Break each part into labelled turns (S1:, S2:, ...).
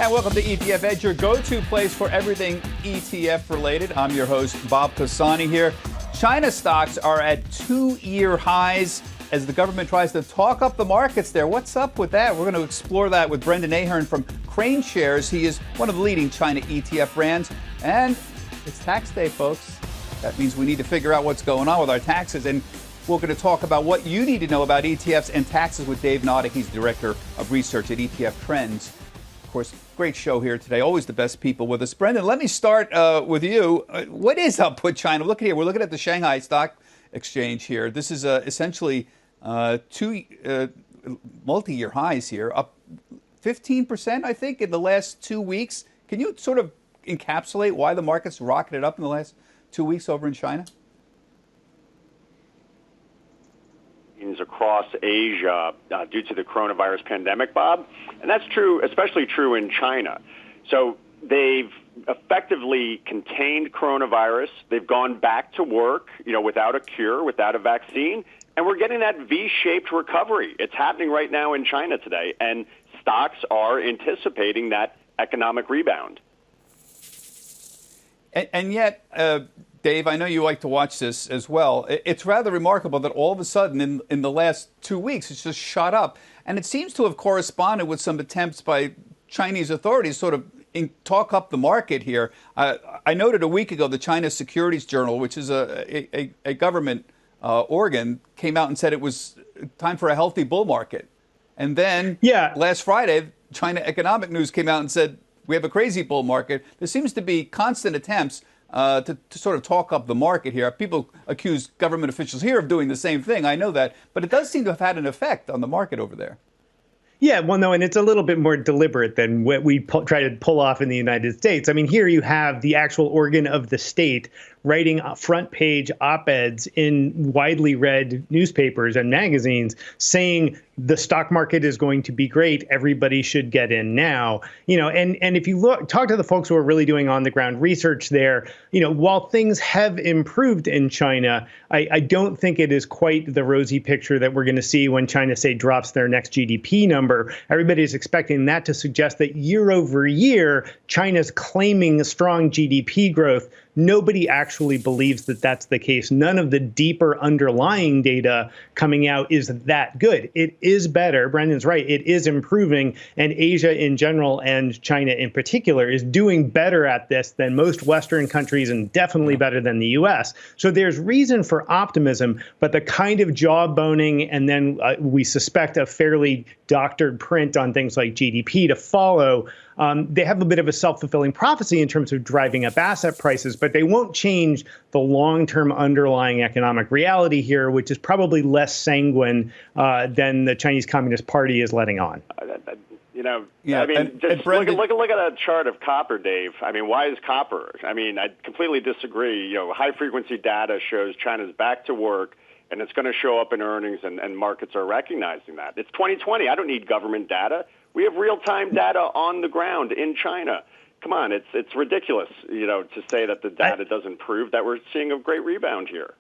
S1: And welcome to ETF Edge, your go-to place for everything ETF related. I'm your host, Bob Pisani here. China stocks are at 2-year highs as the government tries to talk up the markets there. What's up with that? We're going to explore that with Brendan Ahern from Crane Shares. He is one of the leading China ETF brands. And it's tax day, folks. That means we need to figure out what's going on with our taxes. And we're going to talk about what you need to know about ETFs and taxes with Dave Noddick. He's Director of Research at ETF Trends. Of course, great show here today. Always the best people with us. Brendan, let me start with you. What is up with China? Look at here. We're looking at the Shanghai Stock Exchange here. This is essentially two multi-year highs here, up 15%, I think, in the last 2 weeks. Can you sort of encapsulate why the market's rocketed up in the last 2 weeks over in China?
S2: Across Asia due to the coronavirus pandemic, Bob. And that's true, especially true in China. So they've effectively contained coronavirus. They've gone back to work, without a cure, without a vaccine. And we're getting that V-shaped recovery. It's happening right now in China today. And stocks are anticipating that economic rebound.
S1: And yet, Dave, I know you like to watch this as well. It's rather remarkable that all of a sudden in the last 2 weeks, it's just shot up. And it seems to have corresponded with some attempts by Chinese authorities sort of talk up the market here. I noted a week ago the China Securities Journal, which is a government organ, came out and said it was time for a healthy bull market. And then last Friday, China Economic News came out and said, we have a crazy bull market. There seems to be constant attempts to sort of talk up the market here. People accuse government officials here of doing the same thing. I know that. But it does seem to have had an effect on the market over there.
S3: Yeah, well, no, and it's a little bit more deliberate than what we try to pull off in the United States. I mean, here you have the actual organ of the state writing front page op-eds in widely read newspapers and magazines saying the stock market is going to be great. Everybody should get in now. And if you talk to the folks who are really doing on the ground research there, while things have improved in China, I don't think it is quite the rosy picture that we're going to see when China, say, drops their next GDP number. Everybody is expecting that to suggest that year over year, China's claiming a strong GDP growth. Nobody actually believes that that's the case. None of the deeper underlying data coming out is that good. It is better. Brendan's right. It is improving. And Asia in general and China in particular is doing better at this than most Western countries and definitely better than the U.S. So there's reason for optimism. But the kind of jaw-boning and then we suspect a fairly doctored print on things like GDP to follow, they have a bit of a self-fulfilling prophecy in terms of driving up asset prices, but they won't change the long-term underlying economic reality here, which is probably less sanguine than the Chinese Communist Party is letting on.
S2: Look at a chart of copper, Dave. I mean, why is copper? I mean, I completely disagree. High-frequency data shows China's back to work, and it's going to show up in earnings, and markets are recognizing that. It's 2020. I don't need government data. We have real-time data on the ground in China. Come on, it's ridiculous, to say that the data doesn't prove that we're seeing a great rebound here.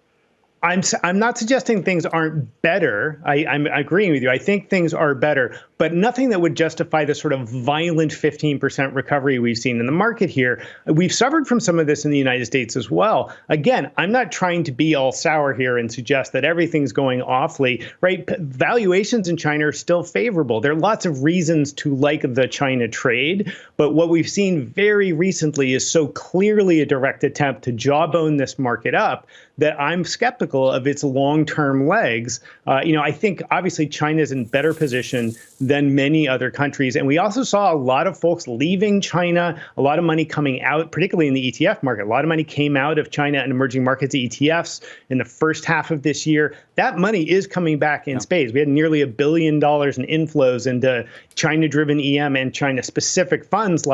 S3: I'm not suggesting things aren't better. I'm agreeing with you. I think things are better, but nothing that would justify the sort of violent 15% recovery we've seen in the market here. We've suffered from some of this in the United States as well. Again, I'm not trying to be all sour here and suggest that everything's going awfully, right? Valuations in China are still favorable. There are lots of reasons to like the China trade, but what we've seen very recently is so clearly a direct attempt to jawbone this market up that I'm skeptical of its long-term legs. I think obviously China is in better position than many other countries. And we also saw a lot of folks leaving China, a lot of money coming out, particularly in the ETF market. A lot of money came out of China and emerging markets ETFs in the first half of this year. That money is coming back in spades. We had nearly $1 billion in inflows into China-driven EM and China-specific funds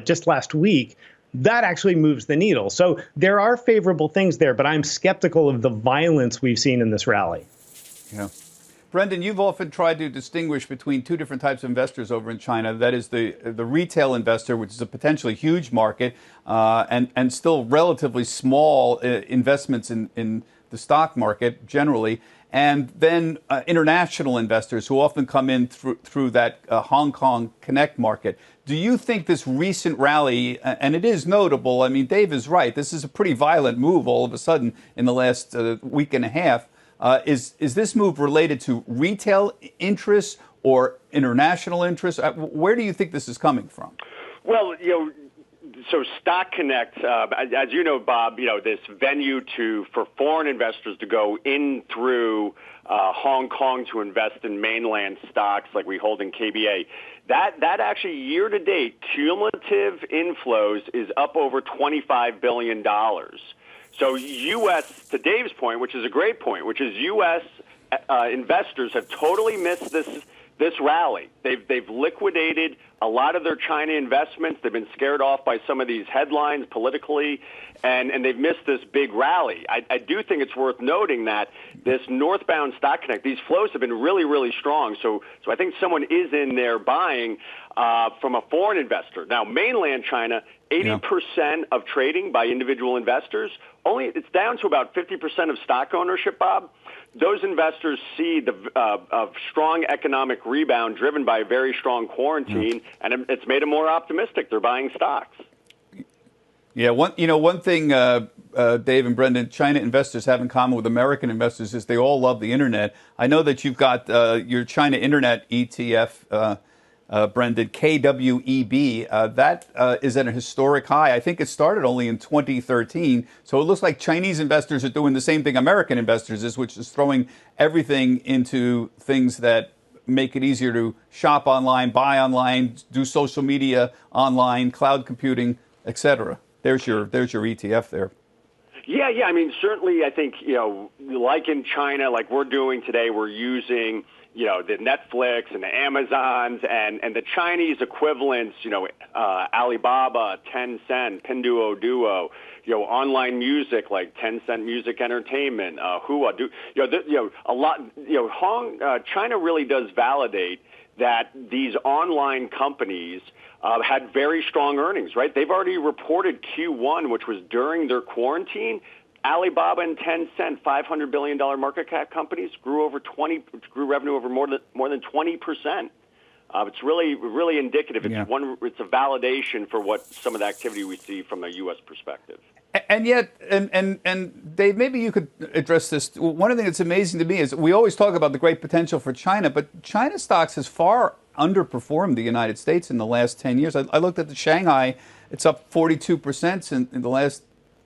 S3: just last week. That actually moves the needle. So there are favorable things there, but I'm skeptical of the violence we've seen in this rally.
S1: Yeah. Brendan, you've often tried to distinguish between two different types of investors over in China. That is the retail investor, which is a potentially huge market, and still relatively small investments in the stock market generally, and then international investors who often come in through that Hong Kong Connect market. Do you think this recent rally, and it is notable, I mean, Dave is right, this is a pretty violent move all of a sudden in the last week and a half. Is this move related to retail interests or international interests? Where do you think this is coming from?
S2: Well, so Stock Connect, as you know, Bob, this venue for foreign investors to go in through Hong Kong to invest in mainland stocks like we hold in KBA. That actually year to date cumulative inflows is up over $25 billion. So U.S., to Dave's point, which is a great point, which is U.S. Investors have totally missed this rally. They've liquidated a lot of their China investments. They've been scared off by some of these headlines politically, and they've missed this big rally. I do think it's worth noting that this northbound Stock Connect, these flows have been really, really strong. So I think someone is in there buying from a foreign investor. Now, mainland China, 80% of trading by individual investors, it's down to about 50% of stock ownership, Bob. Those investors see the strong economic rebound driven by a very strong quarantine, and it's made them more optimistic. They're buying stocks.
S1: Yeah, one thing, Dave and Brendan, China investors have in common with American investors is they all love the internet. I know that you've got your China Internet ETF, Brendan, KWEB. That is at a historic high. I think it started only in 2013. So it looks like Chinese investors are doing the same thing American investors is, which is throwing everything into things that make it easier to shop online, buy online, do social media online, cloud computing, etc. There's your ETF there.
S2: Yeah. I mean, certainly, I think, like in China, like we're doing today, we're using, the Netflix and the Amazons and the Chinese equivalents, Alibaba, Tencent, Pinduoduo, online music like Tencent Music Entertainment, Hua, a lot, China really does validate that these online companies had very strong earnings, right? They've already reported Q1, which was during their quarantine. Alibaba and Tencent, $500 billion market cap companies, grew revenue over more than 20%. It's really indicative. It's a validation for what some of the activity we see from a U.S. perspective.
S1: And yet, and Dave, maybe you could address this. One of the things that's amazing to me is we always talk about the great potential for China, but China stocks has far underperformed the United States in the last 10 years. I looked at the Shanghai; it's up 42% in the last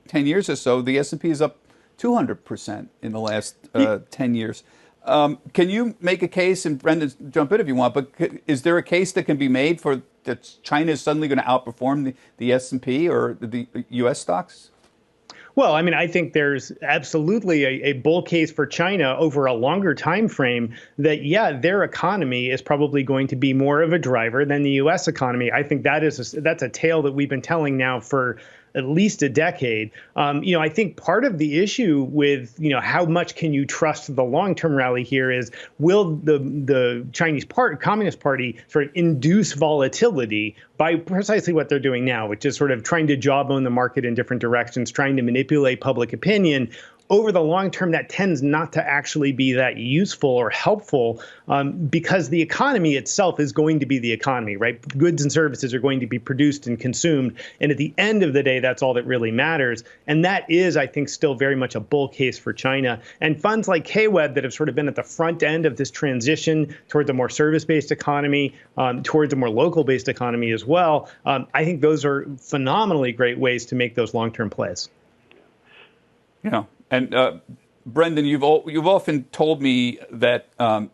S1: 10 years or so. The S&P is up 200% in the last 10 years. Can you make a case, and Brendan, jump in if you want, but is there a case that can be made for that China is suddenly going to outperform the S&P or the U.S. stocks?
S3: Well, I mean, I think there's absolutely a bull case for China over a longer time frame that, their economy is probably going to be more of a driver than the U.S. economy. I think that's a tale that we've been telling now for at least a decade. I think part of the issue with, how much can you trust the long-term rally here is, will the Chinese Communist Party sort of induce volatility by precisely what they're doing now, which is sort of trying to jawbone the market in different directions, trying to manipulate public opinion. Over the long term, that tends not to actually be that useful or helpful because the economy itself is going to be the economy, right? Goods and services are going to be produced and consumed. And at the end of the day, that's all that really matters. And that is, I think, still very much a bull case for China. And funds like KWEB that have sort of been at the front end of this transition towards a more service-based economy, towards a more local-based economy as well, I think those are phenomenally great ways to make those long-term plays.
S1: And Brendan, you've often told me that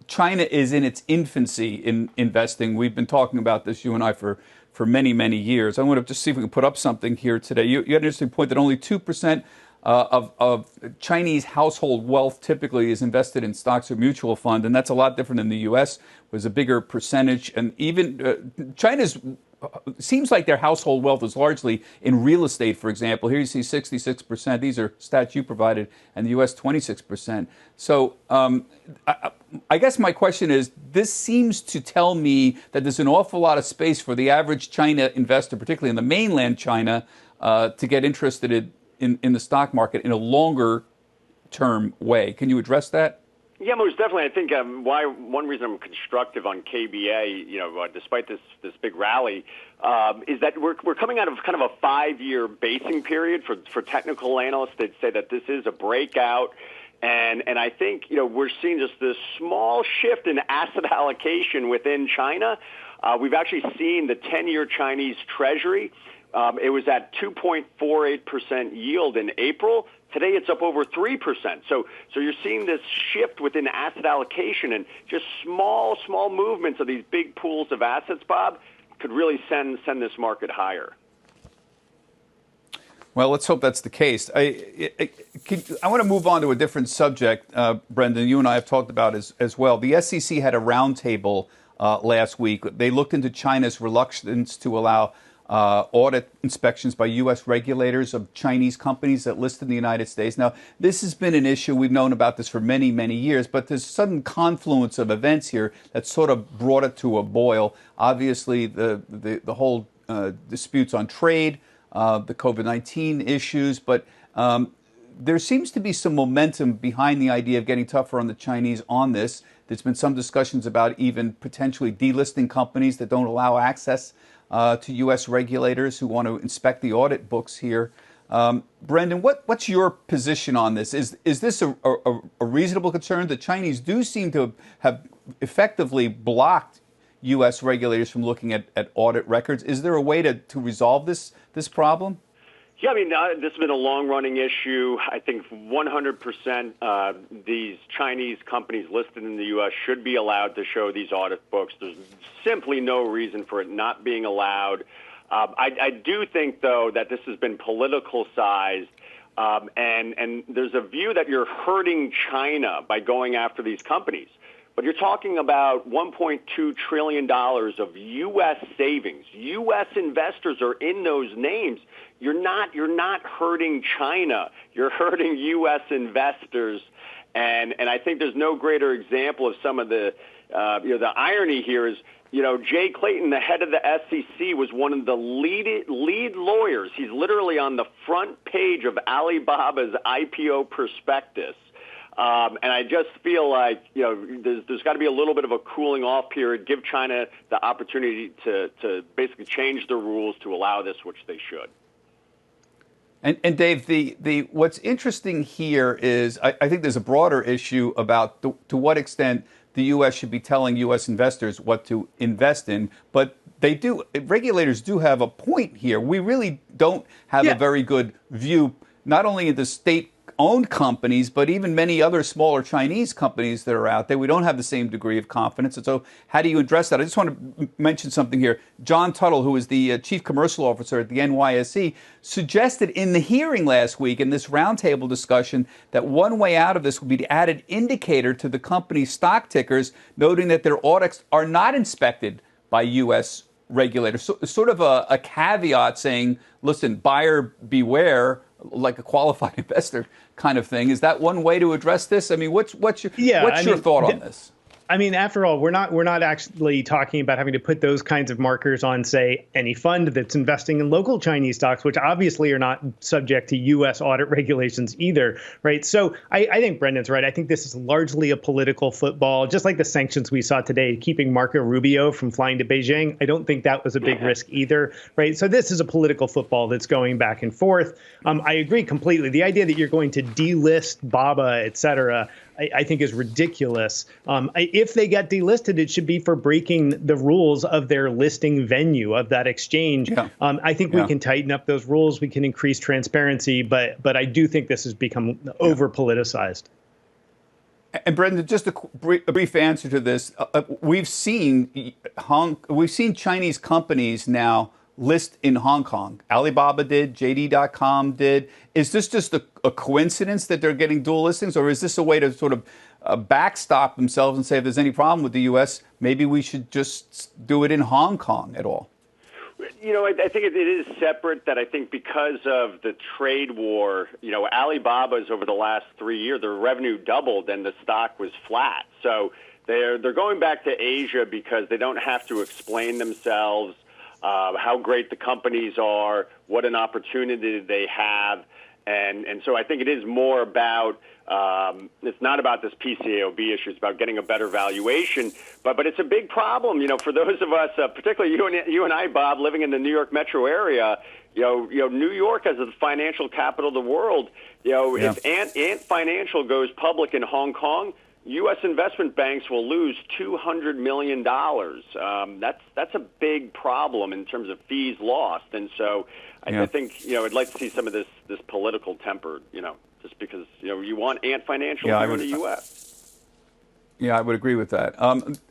S1: China is in its infancy in investing. We've been talking about this, you and I, for many, many years. I want to just see if we can put up something here today. You had an interesting point that only 2% of Chinese household wealth typically is invested in stocks or mutual fund, and that's a lot different than the U.S. was a bigger percentage. And even China's seems like their household wealth is largely in real estate, for example. Here you see 66%. These are stats you provided, and the U.S. 26%. So I guess my question is, this seems to tell me that there's an awful lot of space for the average China investor, particularly in the mainland China, to get interested in the stock market in a longer term way. Can you address that?
S2: Yeah, most definitely. I think one reason I'm constructive on KBA, despite this big rally, is that we're coming out of kind of a 5-year basing period for technical analysts that say that this is a breakout. And I think, we're seeing just this small shift in asset allocation within China. We've actually seen the 10-year Chinese Treasury. It was at 2.48% yield in April. Today it's up over 3%. So you're seeing this shift within asset allocation, and just small movements of these big pools of assets, Bob, could really send this market higher.
S1: Well, let's hope that's the case. I want to move on to a different subject, Brendan. You and I have talked about as well. The SEC had a roundtable last week. They looked into China's reluctance to allow audit inspections by U.S. regulators of Chinese companies that list in the United States. Now, this has been an issue. We've known about this for many, many years, but there's a sudden confluence of events here that sort of brought it to a boil. Obviously, the whole disputes on trade, the COVID-19 issues, but there seems to be some momentum behind the idea of getting tougher on the Chinese on this. There's been some discussions about even potentially delisting companies that don't allow access to U.S. regulators who want to inspect the audit books here. Brendan, what's your position on this? Is this a reasonable concern? The Chinese do seem to have effectively blocked U.S. regulators from looking at audit records. Is there a way to resolve this problem?
S2: Yeah, I mean, this has been a long-running issue. I think 100% these Chinese companies listed in the U.S. should be allowed to show these audit books. There's simply no reason for it not being allowed. I do think, though, that this has been politicized, and there's a view that you're hurting China by going after these companies. But you're talking about $1.2 trillion of U.S. savings. U.S. investors are in those names. You're not hurting China. You're hurting U.S. investors. And I think there's no greater example of some of the irony here is, Jay Clayton, the head of the SEC, was one of the lead lawyers. He's literally on the front page of Alibaba's IPO prospectus. And I just feel like, there's got to be a little bit of a cooling off period, give China the opportunity to basically change the rules to allow this, which they should.
S1: And Dave, the what's interesting here is I think there's a broader issue about to what extent the U.S. should be telling U.S. investors what to invest in, but regulators do have a point here. We really don't have a very good view, not only of the state-owned companies, but even many other smaller Chinese companies that are out there. We don't have the same degree of confidence. And so how do you address that? I just want to mention something here. John Tuttle, who is the chief commercial officer at the NYSE, suggested in the hearing last week in this roundtable discussion that one way out of this would be to add an indicator to the company's stock tickers, noting that their audits are not inspected by U.S. regulators. So, sort of a caveat saying, listen, buyer beware, like a qualified investor kind of thing. Is that one way to address this? I mean, what's your thought on this?
S3: I mean, after all, we're not actually talking about having to put those kinds of markers on, say, any fund that's investing in local Chinese stocks, which obviously are not subject to U.S. audit regulations either, right? So I think Brendan's right. I think this is largely a political football, just like the sanctions we saw today, keeping Marco Rubio from flying to Beijing. I don't think that was a big risk either, right? So this is a political football that's going back and forth. I agree completely. The idea that you're going to delist BABA, et cetera, I think is ridiculous. If they get delisted, it should be for breaking the rules of their listing venue of that exchange. Yeah. I think we can tighten up those rules. We can increase transparency, but I do think this has become over politicized.
S1: And Brendan, just a brief answer to this: we've seen Chinese companies now list in Hong Kong. Alibaba did, JD.com did. Is this just a coincidence that they're getting dual listings, or is this a way to sort of backstop themselves and say if there's any problem with the U.S., maybe we should just do it in Hong Kong at all?
S2: I think it is separate. That I think because of the trade war, Alibaba's over the last 3 years, their revenue doubled and the stock was flat. So they're going back to Asia because they don't have to explain themselves. How great the companies are, what an opportunity they have. And so I think it is more about, it's not about this PCAOB issue. It's about getting a better valuation. But it's a big problem, for those of us, particularly you and I, Bob, living in the New York metro area. New York as the financial capital of the world. If Ant Financial goes public in Hong Kong, U.S. investment banks will lose $200 million. That's a big problem in terms of fees lost. And so I think, I'd like to see some of this political temper, just because, you want Ant Financial here in the U.S.
S1: Yeah, I would agree with that.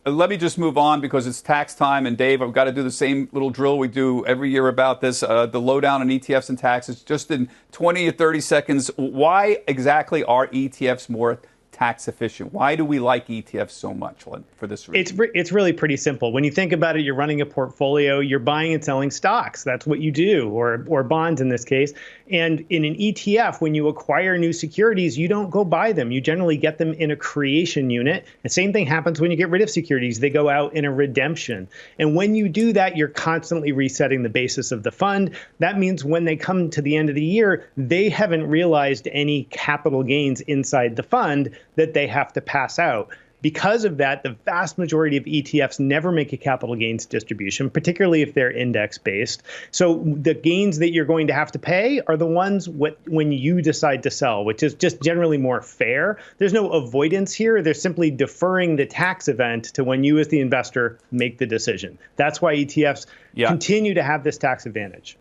S1: Let me just move on because it's tax time. And Dave, I've got to do the same little drill we do every year about this, the lowdown on ETFs and taxes. Just in 20 or 30 seconds, why exactly are ETFs more tax efficient? Why do we like ETFs so much for this reason?
S3: It's really pretty simple. When you think about it, you're running a portfolio, you're buying and selling stocks. That's what you do, or bonds in this case. And in an ETF, when you acquire new securities, you don't go buy them. You generally get them in a creation unit. The same thing happens when you get rid of securities. They go out in a redemption. And when you do that, you're constantly resetting the basis of the fund. That means when they come to the end of the year, they haven't realized any capital gains inside the fund that they have to pass out. Because of that, the vast majority of ETFs never make a capital gains distribution, particularly if they're index-based. So the gains that you're going to have to pay are the ones when you decide to sell, which is just generally more fair. There's no avoidance here. They're simply deferring the tax event to when you as the investor make the decision. That's why ETFs continue to have this tax advantage.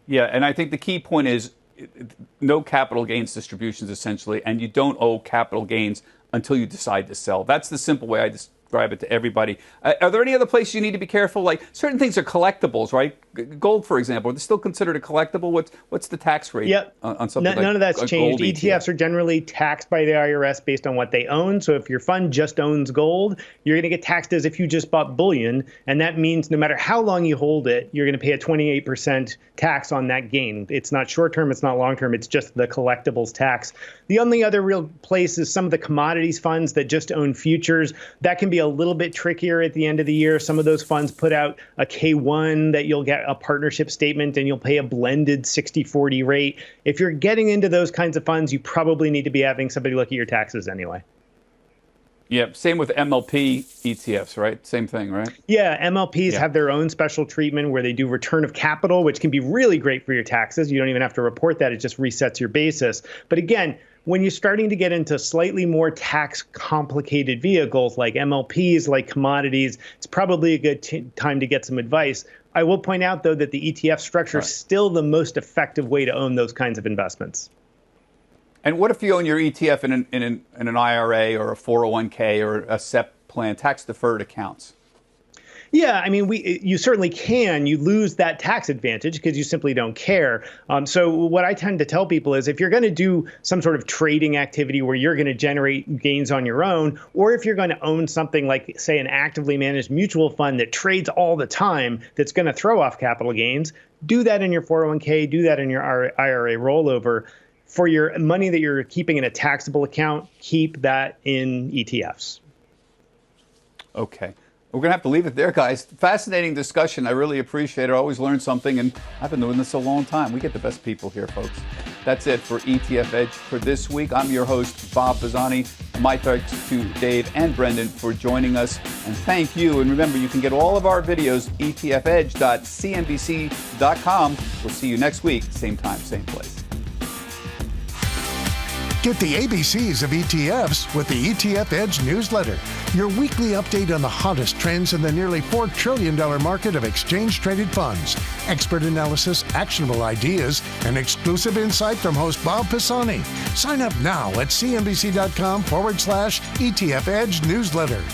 S1: Yeah, and I think the key point is no capital gains distributions, essentially, and you don't owe capital gains until you decide to sell. That's the simple way I describe it to everybody. Are there any other places you need to be careful? Like certain things are collectibles, right? Gold, for example, are they still considered a collectible? What's the tax rate on something like
S3: none of that's changed.
S1: ETF?
S3: ETFs are generally taxed by the IRS based on what they own. So if your fund just owns gold, you're going to get taxed as if you just bought bullion. And that means no matter how long you hold it, you're going to pay a 28% tax on that gain. It's not short term, it's not long term, it's just the collectibles tax. The only other real place is some of the commodities funds that just own futures. That can be a little bit trickier at the end of the year. Some of those funds put out a K1 that you'll get a partnership statement and you'll pay a blended 60-40 rate. If you're getting into those kinds of funds, you probably need to be having somebody look at your taxes anyway.
S1: Yeah, same with MLP ETFs, right? Same thing, right?
S3: Yeah, MLPs have their own special treatment where they do return of capital, which can be really great for your taxes. You don't even have to report that. It just resets your basis. But again, when you're starting to get into slightly more tax complicated vehicles like MLPs, like commodities, it's probably a good time to get some advice. I will point out, though, that the ETF structure is still the most effective way to own those kinds of investments.
S1: And what if you own your ETF in an IRA or a 401k or a SEP plan, tax-deferred accounts?
S3: Yeah, I mean, you certainly can. You lose that tax advantage because you simply don't care. So what I tend to tell people is if you're going to do some sort of trading activity where you're going to generate gains on your own, or if you're going to own something like, say, an actively managed mutual fund that trades all the time that's going to throw off capital gains, do that in your 401k, do that in your IRA rollover. For your money that you're keeping in a taxable account, keep that in ETFs.
S1: Okay. We're going to have to leave it there, guys. Fascinating discussion. I really appreciate it. I always learn something, and I've been doing this a long time. We get the best people here, folks. That's it for ETF Edge for this week. I'm your host, Bob Pisani. My thanks to Dave and Brendan for joining us. And thank you. And remember, you can get all of our videos, etfedge.cnbc.com. We'll see you next week, same time, same place.
S4: Get the ABCs of ETFs with the ETF Edge newsletter, your weekly update on the hottest trends in the nearly $4 trillion market of exchange-traded funds, expert analysis, actionable ideas, and exclusive insight from host Bob Pisani. Sign up now at cnbc.com/ETF Edge newsletter.